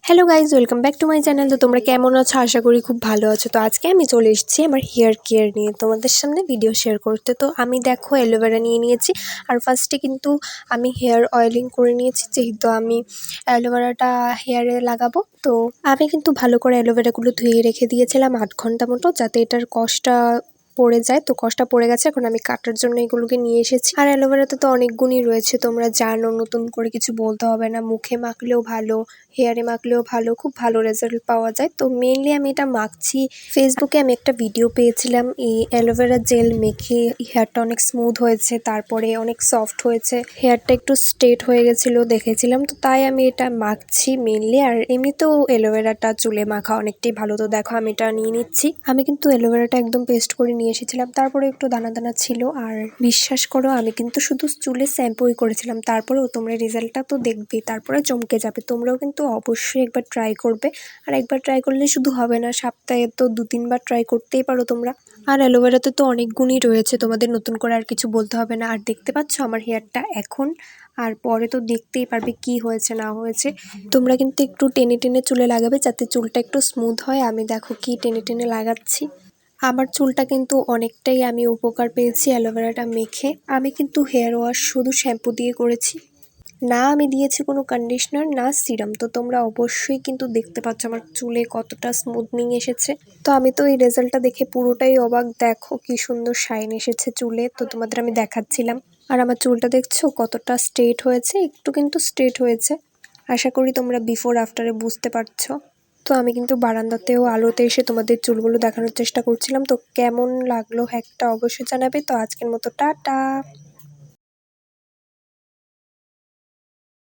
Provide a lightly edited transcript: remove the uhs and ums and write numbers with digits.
Hello guys, welcome back to my channel. তো তোমরা কেমন আছো? আশা করি খুব ভালো আছো। তো আজকে আমি চলে এসেছি আমার হেয়ার কেয়ার নিয়ে তোমাদের সামনে ভিডিও শেয়ার করতে। তো আমি দেখো অ্যালোভেরা নিয়ে নিয়েছি, আর ফার্স্টে কিন্তু আমি হেয়ার অয়েলিং করে নিয়েছি, যেহেতু আমি অ্যালোভেরাটা হেয়ারে লাগাবো। তো আমি কিন্তু ভালো করে অ্যালোভেরাগুলো ধুয়ে রেখে দিয়েছিলাম 8 ঘন্টা মতো, যাতে এটার কষটা পড়ে যায়। তো কষটা পড়ে গেছে, এখন আমি কাটার জন্য এগুলোকে নিয়ে এসেছি। আর অ্যালোভেরাতে তো অনেক গুণই রয়েছে, তোমরা জানো, নতুন করে কিছু বলতে হবে না। মুখে মাখলেও ভালো, হেয়ারে মাখলেও ভালো, খুব ভালো রেজাল্ট পাওয়া যায়। তো মেইনলি আমি এটা মাখছি। ফেসবুকে আমি একটা ভিডিও পেয়েছিলাম, এই অ্যালোভেরা জেল মেখে হেয়ারটা অনেক স্মুথ হয়েছে, তারপরে অনেক সফট হয়েছে, হেয়ারটা একটু স্ট্রেট হয়ে গেছিলো দেখেছিলাম। তো তাই আমি এটা মাখছি মেইনলি। আর এমনিতেও অ্যালোভেরাটা চুলে মাখা অনেকটাই ভালো। তো দেখো আমি এটা নিয়ে নিচ্ছি। আমি কিন্তু অ্যালোভেরাটা একদম পেস্ট করে নিয়ে এসেছিলাম, তারপরে একটু দানা দানা ছিল। আর বিশ্বাস করো, আমি কিন্তু শুধু চুলে শ্যাম্পুই করেছিলাম, তারপরেও তোমরা রেজাল্টটা তো দেখবেই, তারপরে চমকে যাবে। তোমরাও কিন্তু অবশ্যই একবার ট্রাই করবে। আর একবার ট্রাই করলে শুধু হবে না, সপ্তাহে তো 2-3 বার ট্রাই করতেই পারো তোমরা। আর অ্যালোভেরাতে তো অনেক গুণই রয়েছে, তোমাদের নতুন করে আর কিছু বলতে হবে না। আর দেখতে পাচ্ছ আমার হেয়ারটা এখন, আর পরে তো দেখতেই পারবে কি হয়েছে না হয়েছে। তোমরা কিন্তু একটু টেনে টেনে চুলে লাগাবে, যাতে চুলটা একটু স্মুথ হয়। আমি দেখো কি টেনে টেনে লাগাচ্ছি। আমার চুলটা কিন্তু অনেকটাই আমি উপকার পেয়েছি অ্যালোভেরাটা মেখে। আমি কিন্তু হেয়ার ওয়াশ শুধু শ্যাম্পু দিয়ে করেছি, না আমি দিয়েছি কোনো কন্ডিশনার, না সিরাম। তো তোমরা অবশ্যই কিন্তু দেখতে পাচ্ছ আমার চুলে কতটা স্মুথনিং এসেছে। তো আমি তো এই রেজাল্টটা দেখে পুরোটাই অবাক। দেখো কি সুন্দর শাইন এসেছে চুলে, তো তোমাদের আমি দেখাচ্ছিলাম। আর আমার চুলটা দেখছো কতটা স্ট্রেট হয়েছে, একটু কিন্তু স্ট্রেট হয়েছে। আশা করি তোমরা বিফোর আফটারে বুঝতে পারছো। তো আমি কিন্তু বারান্দাতেও আলোতে এসে তোমাদের চুলগুলো দেখানোর চেষ্টা করছিলাম। তো কেমন লাগলো একটা অবশ্যই জানাবে। তো আজকের মতো টাটা।